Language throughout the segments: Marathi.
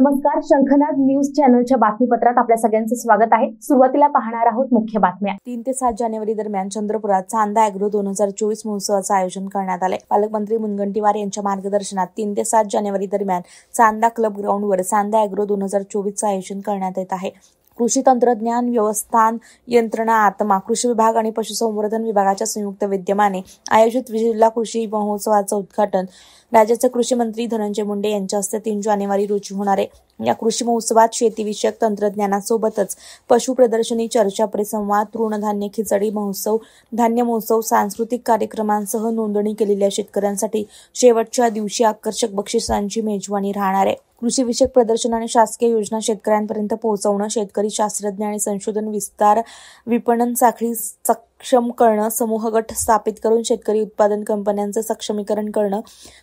नमस्कार, शंखनाद न्यूज चॅनलच्या बातमीपत्रात आपल्या सगळ्यांचं स्वागत आहे। सुरुवातीला पाहणार आहोत मुख्य बातम्या। 3 ते 7 जानेवारी दरम्यान चंद्रपुरात चांदा ॲग्रो 2024 महोत्सवाचं आयोजन करण्यात आले। पालकमंत्री मुनगंटीवार यांच्या मार्गदर्शनात 3 ते 7 जानेवारी दरम्यान चांदा क्लब ग्राउंडवर चांदा ॲग्रो 2024चं आयोजन करण्यात येत आहे। कृषी तंत्रज्ञान व्यवस्थापन यंत्रणा आत्मा कृषी विभाग आणि पशुसंवर्धन विभागाच्या संयुक्त विद्यमाने आयोजित जिल्हा कृषी महोत्सवाचं उद्घाटन राज्याचे कृषी मंत्री धनंजय मुंडे यांच्या हस्ते 3 जानेवारी रोजी होणार आहे। या कृषी महोत्सवात शेतीविषयक तंत्रज्ञानासोबतच पशु प्रदर्शनी, चर्चा परिसंवाद, तृणधान्य खिचडी महोत्सव, धान्य महोत्सव, सांस्कृतिक कार्यक्रमांसह नोंदणी केलेल्या शेतकऱ्यांसाठी शेवटच्या दिवशी आकर्षक बक्षिसांची मेजवानी राहणार आहे। कृषी विषयक प्रदर्शन आणि शासकीय योजना शेतकऱ्यांपर्यंत पोहोचवणं, शेतकरी शास्त्रज्ञ आणि संशोधन विस्तार, विपणन साखळी सक्षम करणं, समूह गट स्थापित करून शेतकरी उत्पादन कंपन्यांचं सक्षमीकरण करणं,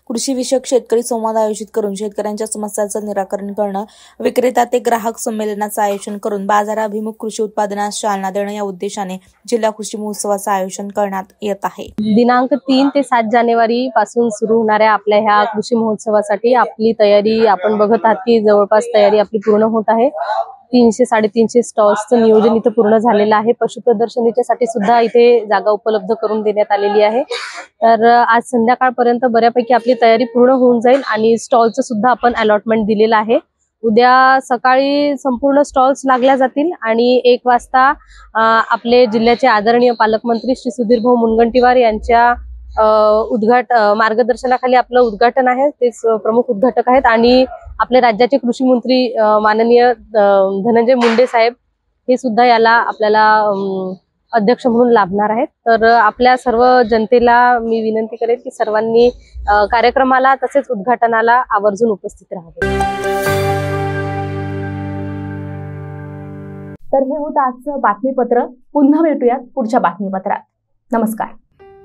कृषी विषयक शेतकरी संवाद आयोजित करून शेतकऱ्यांच्या समस्यांचं निराकरण करणं, विक्रेता ते ग्राहक संमेलनाचं आयोजन करून बाजाराभिमुख कृषी उत्पादनास चालना देणं या उद्देशाने जिल्हा कृषी महोत्सवाचं आयोजन करण्यात येत आहे। दिनांक 3 ते 7 जानेवारी पासून सुरू होणाऱ्या आपल्या ह्या कृषी महोत्सवासाठी आपली तयारी आपण बघत आहात की जवळपास तयारी आपली पूर्ण होत आहे। 300-350 स्टॉल्सचं नियोजन इथे पूर्ण झालेलं आहे। पशु प्रदर्शनीच्यासाठी सुद्धा इथे जागा उपलब्ध करून देण्यात आलेली आहे। तर आज संध्याकाळपर्यंत बऱ्यापैकी आपली तयारी पूर्ण होऊन जाईल आणि स्टॉलचं सुद्धा आपण अलॉटमेंट दिलेलं आहे। उद्या सकाळी संपूर्ण स्टॉल्स लागल्या जातील आणि 1 वाजता आपले जिल्ह्याचे आदरणीय पालकमंत्री श्री सुधीरभाऊ मुनगंटीवार यांच्या मार्गदर्शनाखाली आपलं उद्घाटन आहे। तेच प्रमुख उद्घाटक आहेत आणि आपले राज्याचे कृषी मंत्री माननीय धनंजय मुंडे साहेब हे सुद्धा याला आपल्याला अध्यक्ष म्हणून लाभणार आहेत। तर आपल्या सर्व जनतेला मी विनंती करेन की सर्वांनी कार्यक्रमाला तसेच उद्घाटनाला आवर्जून उपस्थित राहावे। तर हे होतं आजचं बातमीपत्र। पुन्हा भेटूयात पुढच्या बातमीपत्रात। नमस्कार।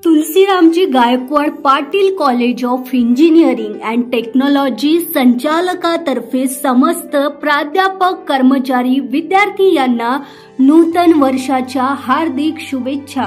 Tulsiramji Gaikwad Patil college of engineering and technology संचालकातर्फे समस्त प्राध्यापक, कर्मचारी, विद्यार्थी यांना नूतन वर्षाच्या हार्दिक शुभेच्छा।